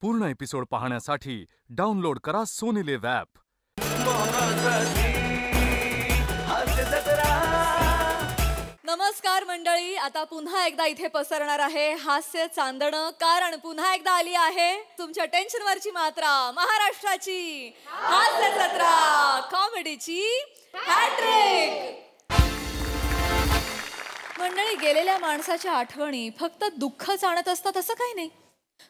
पूर्ण एपिसोड पाहण्यासाठी डाउनलोड करा सोनी लिव्ह ॲप. नमस्कार मंडळी, आता पुन्हा एकदा इथे पसरणार आहे हास्य चांदणं, कारण पुन्हा एकदा आली आहे तुमच्या टेन्शनवरची मात्रा, महाराष्ट्राची हास्य जत्रा, कॉमेडीची हॅट्रिक. मंडळी, गेलेल्या माणसाच्या आठवणी फक्त दुःखच आणत असतात असं काही नाही.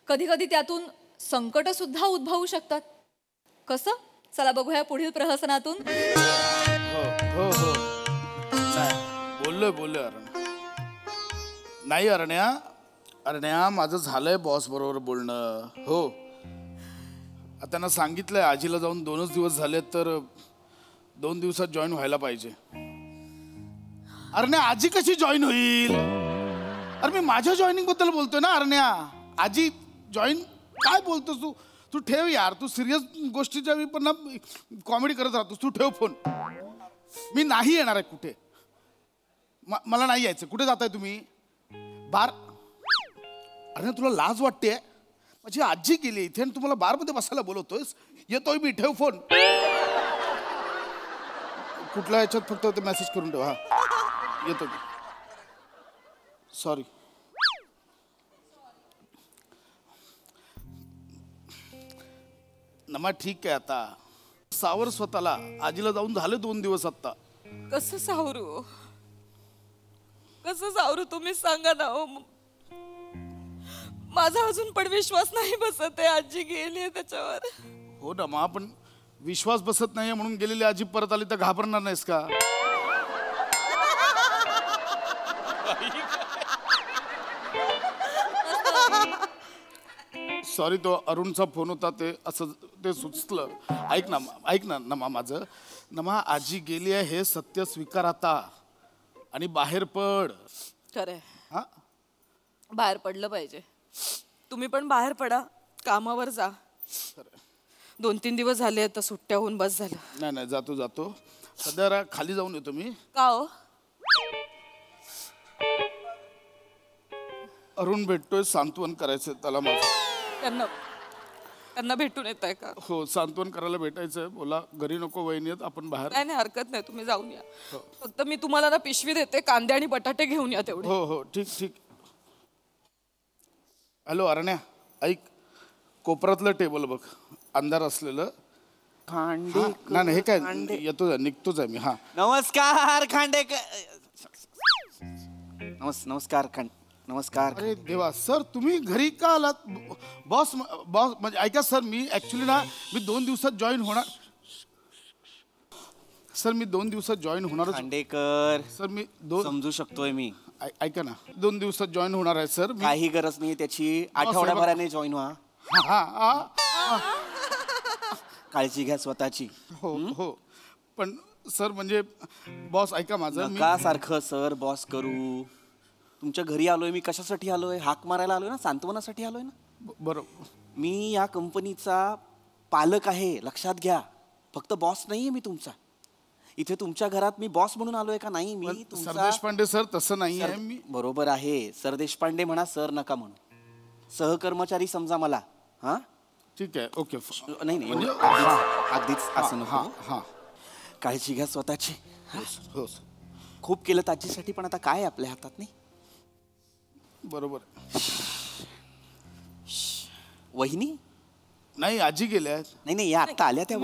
कधी कधी त्यातून संकट सुद्धा उद्भवू शकतात. कसं? चला बघूया पुढील प्रहसनातून. हो हो बोललोय नाही अरण्या माझं झालंय बॉस बरोबर बोलणं. हो, त्यांना सांगितलंय आजीला जाऊन 2च दिवस झाले, तर 2 दिवसात जॉईन व्हायला पाहिजे. अरण्या, आजी कशी जॉईन होईल? अरे मी माझ्या जॉईनिंग बद्दल बोलतोय ना अरण्या. आजी जॉईन काय बोलतोस तू? तू ठेव यार, तू सिरियस गोष्टीच्या पण कॉमेडी करत राहतोस. तू ठेव फोन. मी नाही येणार आहे कुठे. मला नाही यायचं. कुठे जाताय तुम्ही? बार? अरे तुला लाज वाटते? माझी आजी गेली इथे आणि तुम्हाला बारमध्ये बसायला बोलवतोयस? येतोय मी, ठेव फोन. कुठल्या याच्यात फक्त ते मेसेज करून ठेव. हा, येतो मी. सॉरी. नमा ठीक आहे, आता सावर स्वतःला. आजीला जाऊन झाले 2 दिवस आता. कसं सावरू तुम्ही सांगा ना. माझा अजून पण विश्वास नाही बसत आहे, आजी गेली त्याच्यावर. हो ना मा, पण विश्वास बसत नाहीये म्हणून गेलेली आजी परत आली तर घाबरणार नाहीस का? सॉरी, तो अरुणचा फोन होता, ते असं ते सुचलं. ऐक ना नमा, माझं नमा, आजी गेली आहे हे सत्य स्वीकार आता आणि बाहेर पड. खरंय, हा, बाहेर पडलं पाहिजे. तुम्ही पण बाहेर पडा, कामावर जा. 2-3 दिवस झाले आता सुट्ट्या होऊन बस झालं. नाही जातो सध्या खाली जाऊन येतो मी. का हो? अरुण भेटतोय, सांत्वन करायचंय त्याला माझं. त्यांना भेटून येत आहे का? हो, सांत्वन करायला भेटायचंय. बोला घरी नको, वहिनी आहेत, आपण बाहेर. नाही हरकत नाही, तुम्ही जाऊन या. फक्त मी तुम्हाला ना पिशवी देते, कांदे आणि बटाटे घेऊन या तेवढे. हो ठीक. हॅलो अरण्या, ऐक, कोपऱ्यातलं टेबल बघ, अंधार असलेलं. नाही हे काय, निघतोच आहे मी. हा, नमस्कार खांडेकर. नमस्कार. अरे देवा सर, तुम्ही घरी का आलात? बॉस म्हणजे ऐका सर, मी ऍक्च्युली ना मी 2 दिवसात जॉईन होणार. सर मी 2 दिवसात जॉईन होणार. खांडेकर सर मी समजू शकतोय मी. ऐका ना, 2 दिवसात जॉईन होणार आहे सर. काही गरज नाही त्याची. आठवड्याभराने जॉईन व्हा. काळजी घ्या स्वतःची. हो पण सर म्हणजे बॉस ऐका माझं. का सारखं सर बॉस करू? तुमच्या घरी आलोय मी. कशासाठी आलोय? हाक मारायला आलोय ना, सांत्वनासाठी आलोय ना. बरोबर. मी या कंपनीचा पालक आहे, लक्षात घ्या. फक्त बॉस नाहीये मी तुमचा. इथे तुमच्या घरात मी बॉस म्हणून आलोय का? नाही, मी सरदेशपांडे सर तसं नाही आहे मी. बरोबर आहे, सरदेशपांडे म्हणा, सर नका म्हणू. सहकर्मचारी समजा मला. हा ठीक आहे, ओके. नाही अगदीच असं नको. हा, काळजी घ्या स्वतःची. हो. खूप केलं ताजीसाठी, पण आता काय आपल्या हातात नाही. बरोबर. वहिनी नाही, आजी गेल्या. नाही या आता आल्या त्या.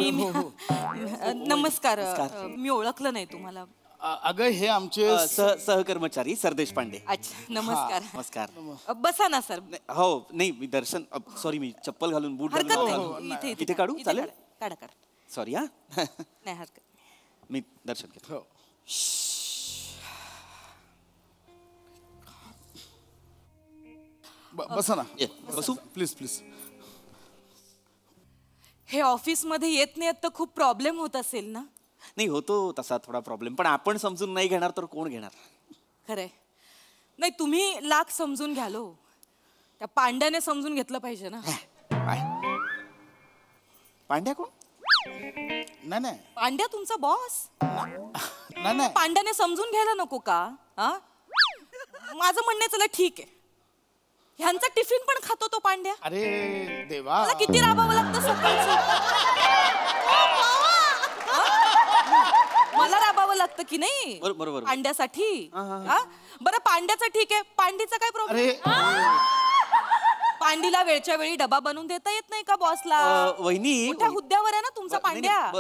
नमस्कार. मी ओळखलं नाही तुम्हाला. अगं हे आमचे सहकर्मचारी सरदेश पांडे. अच्छा, नमस्कार. नमस्कार. बसा ना सर. हो नाही, मी दर्शन, सॉरी मी चप्पल घालून बूट घालून. इथे काढू? चालेल, काढा. सॉरी. हा नाही हरकत. मी दर्शन घेतो. बसा ना. बसू प्लीज. हे ऑफिस मध्ये येत नाही तर खूप प्रॉब्लेम होत असेल ना? नाही, होतो तसा थोडा प्रॉब्लेम, पण आपण समजून नाही घेणार तर कोण घेणार? खरंय. नाही, तुम्ही लाख समजून घ्यालो, त्या पांड्याने समजून घेतलं पाहिजे ना. पांड्या कोण? नाही. पांड्या तुमचा बॉस. नाही. पांड्याने समजून घ्यायला नको का? माझं म्हणणं चला ठीक आहे, ह्यांचा टिफिन पण खातो तो पांड्या. अरे देवा, मला किती राबावं लागतं सकाळचं. मला राबावं लागतं की नाही बरोबर. पांड्यासाठी. बरं पांड्याचं ठीक आहे, पांडीचा काय प्रॉब्लेम? अरे पांडीला वेळच्या वेळी डबा बनवून देता येत नाही का बॉसला? वहिनी मोठ्या हुद्द्यावर आहे ना तुमचा पांड्या.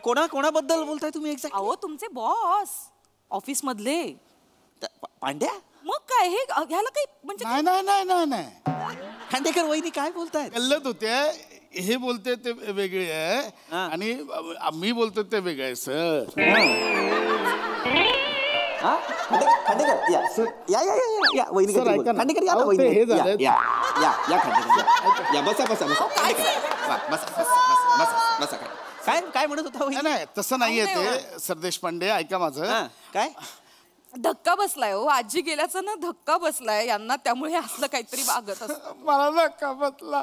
कोणाबद्दल बोलताय तुम्ही एक्झॅक्ट? अहो तुमचे बॉस ऑफिस मधले. पांड्या? मग काय हे ह्याला काही म्हणजे नाही नाही नाही नाही नाही, खांडेकर वहिनी काय बोलताय? गल्लत होते. हे बोलते ते वेगळे आहे आणि मी बोलतो ते वेगळे आहे सर. खांडेकर या वहिनी सर, ऐका ना. खांडेकर या ना अहो, वहिनी. ते हे झालं. या खांडेकर या. बसा. काय म्हणत होता नाही, वहिनी? नाही तसं नाहीये ते सरदेश पांडे, ऐका माझं. काय धक्का बसलाय हो, आजी गेल्याचा ना धक्का बसलाय यांना, त्यामुळे असलं काहीतरी वागत असत. मला धक्का बसला.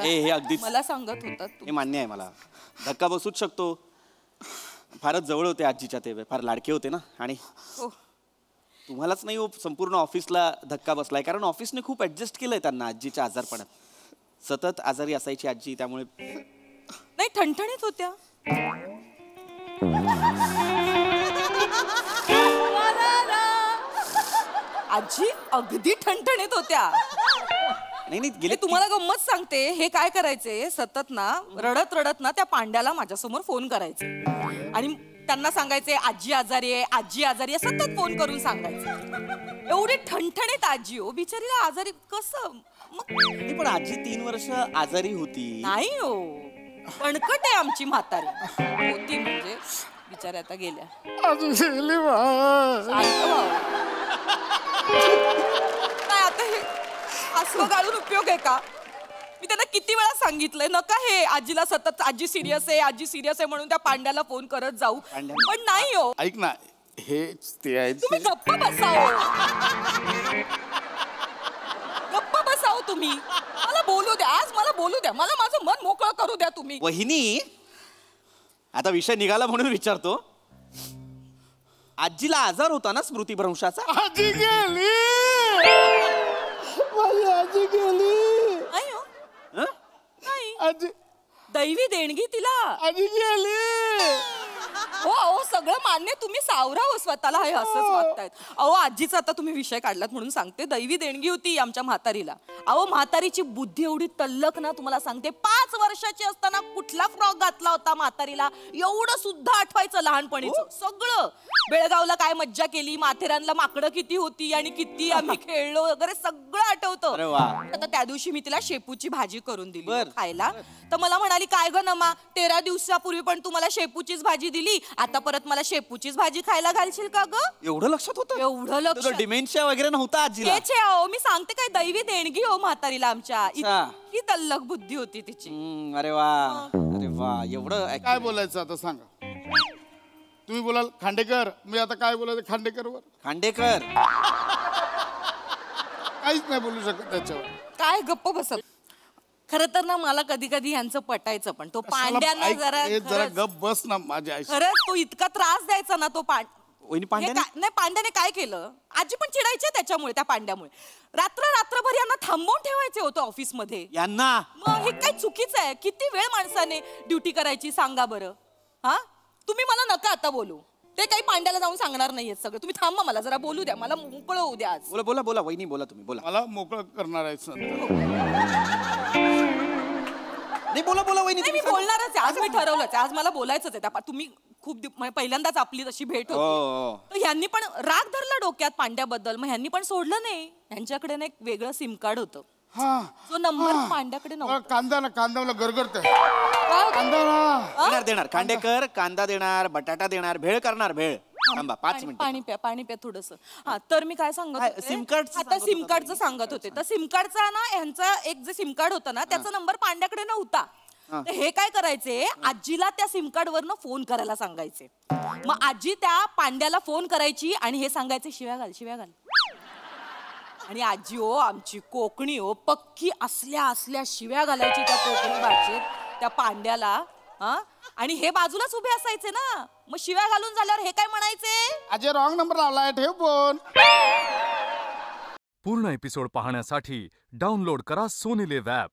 हे अगदीच मला सांगत होता हे मान्य आहे मला. धक्का बसूच शकतो. फारच जवळ होते आजीच्या, ते फार लाडके होते ना. आणि हो. तुम्हालाच नाही हो, संपूर्ण ऑफिसला धक्का बसलाय. कारण ऑफिसने खूप ऍडजस्ट केलंय त्यांना आजीच्या आजारपणात. सतत आजारी असायची आजी, त्यामुळे नाही ठणठणीत होत्या. आजी अगदी ठणठणीत होत्या. नाही हे तुम्हाला गंमत सांगते, हे काय करायचे सतत ना रडत रडत ना त्या पांड्याला माझ्यासमोर फोन करायचे आणि त्यांना सांगायचे आजी आजारी आहे सतत फोन करून सांगायचे. एवढी ठणठणीत आजी हो, बिचारीला आजारी कसं. पण आजी 3 वर्ष आजारी होती. नाही हो, कणकट आहे आमची म्हातारी. होती म्हणजे बिचारी आता गेल्या. शांत व्हा. नाही आता हे हसवं गाळून उपयोग आहे का? मी त्यांना किती वेळा सांगितलंय नका हे आजीला सतत आजी सिरियस आहे म्हणून त्या पांड्याला फोन करत जाऊ, पण नाही हो. ऐक ना, हे ते आहे. तुम्ही गप्प बसाओ, गप्प बसाओ तुम्ही. मला बोलू द्या, आज मला बोलू द्या, मला माझं मन मोकळं करू द्या तुम्ही. वहिनी आता विषय निघाला म्हणून विचारतो, आजीला आजार होता ना स्मृतिभ्रंशाचा? आजी गेली, माझी आजी गेली. नाही हो, नाही. आजी दैवी देणगी तिला. आजी गेली. हो अहो सगळं मान्य, तुम्ही सावरा हो स्वतःला, हे असंच वागतायत. अहो आजीचा आता तुम्ही विषय काढलात म्हणून सांगते, दैवी देणगी होती आमच्या म्हातारीला. अहो म्हातारीची बुद्धी एवढी तल्लक ना, तुम्हाला सांगते 5 वर्षाची असताना कुठला फ्रॉक घातला होता म्हातारीला एवढं सुद्धा आठवायचं लहानपणीचं सगळं. बेळगावला काय मज्जा केली, माथेरानला माकडं किती होती आणि किती आम्ही खेळलो वगैरे सगळं आठवतं. आता त्या दिवशी मी तिला शेपूची भाजी करून दिली खायला, तर मला म्हणाली काय ग नमा, 13 दिवसापूर्वी पण तू मला शेपूचीच भाजी दिली, आता परत मला शेपूचीच भाजी खायला घालशील का ग? एवढं लक्षात होतं? एवढं लक्षात. डिमेन्शिया वगैरे नव्हता आजीला? तेच आहे अहो, मी सांगते काय दैवी देणगी हो म्हातारीला आमच्या. इतकी तल्लक बुद्धी होती तिची. अरे वा एवढं काय बोलायचं आता सांगा. तुम्ही बोलाल खांडेकर, मी आता काय बोलायचं खांडेकरवर? खांडेकर काहीच नाही बोलू शकत त्याच्यावर. काय गप्प बसत. खरं तर ना मला कधी कधी यांचं पटायचं, पण तो पांड्यांना जरा गप बस ना माझ्या आई. खरंच तो इतका त्रास द्यायचा ना तो पांड्याने. नाही पांड्याने काय केलं, आजी पण चिडायचे त्याच्यामुळे, त्या पांड्यामुळे. रात्रभर यांना थांबवून ठेवायचे होते ऑफिस मध्ये यांना. मग हे काय चुकीचं आहे? किती वेळ माणसाने ड्युटी करायची सांगा बरं. हा तुम्ही मला नका आता बोलू, ते काही पांड्याला जाऊन सांगणार नाहीये सगळं. तुम्ही थांबा, मला जरा बोलू द्या, मला मोकळं होऊ द्या आज. बोला वहिनी बोला, तुम्ही बोला. मला मोकळं करणार आहे नाही बोला वहिनी. मी बोलणारच आहे आज, मी ठरवलंच आज मला बोलायचंच आहे. तुम्ही खूप पहिल्यांदाच आपली तशी भेट होती, तर ह्यांनी पण राग धरला डोक्यात पांड्याबद्दल. मग ह्यांनी पण सोडलं नाही. ह्यांच्याकडे ना एक वेगळं सिम कार्ड होतं, जो नंबर पांड्याकडे नव्हता. कांदा मला गरगरतंय. कांदा देणार खांडेकर, कांदा देणार, बटाटा देणार, भेळ करणार. भेळ. थांबा 5 मिनिट. पाणी प्या थोडस. हा तर मी काय सांगत होते, सिम कार्ड आता सिम कार्डचं सांगत होते. तर सिम कार्डचा ना ह्यांचा एक जे सिम कार्ड होता ना, त्याचा नंबर पांड्याकडे नव्हता. तर हे काय करायचे, आजीला त्या सिम कार्ड वरनं फोन करायला सांगायचे. मग आजी त्या पांड्याला फोन करायची आणि हे सांगायचे शिव्या घाल. आणि आजी हो आमची कोकणी हो पक्की असल्या शिव्या घालायची त्या कोकणी भाषेत त्या पांड्याला. हा आणि हे बाजूलाच उभे असायचे ना, मग शिव्या घालून झाल्यावर हे काय म्हणायचे? अजय रॉंग नंबर लावलाय, ठेव फोन. पूर्ण एपिसोड पाहण्यासाठी डाउनलोड करा सोनी लिव्ह ॲप.